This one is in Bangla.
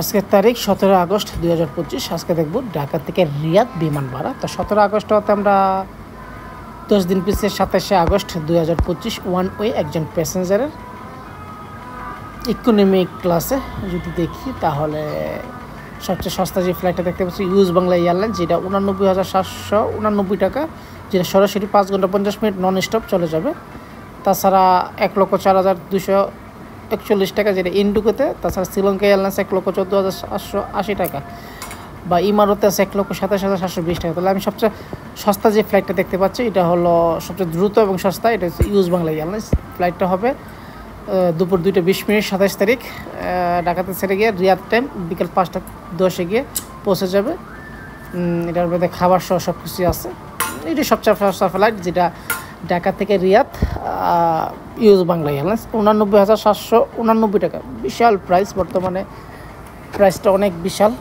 আজকের তারিখ 17 আগস্ট 2025। আজকে দেখব ঢাকা থেকে রিয়াদ বিমান ভাড়া। তো 17 আগস্ট হতে আমরা 10 দিন পিছিয়ে 27 আগস্ট 2025 ওয়ান ওয়ে একজন প্যাসেঞ্জারের ইকোনমিক ক্লাসে যদি দেখি তাহলে সবচেয়ে সস্তা যে ফ্লাইটটা দেখতে পাচ্ছি ইউজ বাংলা এয়ারলাইন্স, যেটা 89,789 টাকা, যেটা সরাসরি 5 ঘন্টা 50 মিনিট নন স্টপ চলে যাবে। তাছাড়া 1,04,241 টাকা যেটা ইন্ডিগোতে। তাছাড়া শ্রীলঙ্কা এয়ারলাইন্স 1,14,780 টাকা, বা ইমারতে আছে 1,27,720 টাকা। তাহলে আমি সবচেয়ে সস্তা যে ফ্লাইটটা দেখতে পাচ্ছি এটা হলো সবচেয়ে দ্রুত এবং সস্তা, এটা হচ্ছে ইউজ বাংলা এয়ারলাইন্স। ফ্লাইটটা হবে দুপুর 2:20 27 তারিখ ঢাকাতে ছেড়ে গিয়ে রিয়াদ টাইম বিকেল 5:10 গিয়ে পৌঁছে যাবে। এটার মধ্যে খাবার সহ সব কিছুই আছে। এটি সবচেয়ে সস্তা ফ্লাইট যেটা ঢাকা থেকে রিয়াদ ইউজ বাংলা এয়ারলাইন্স। 89,789 টাকা, বিশাল প্রাইস, বর্তমানে প্রাইসটা অনেক বিশাল।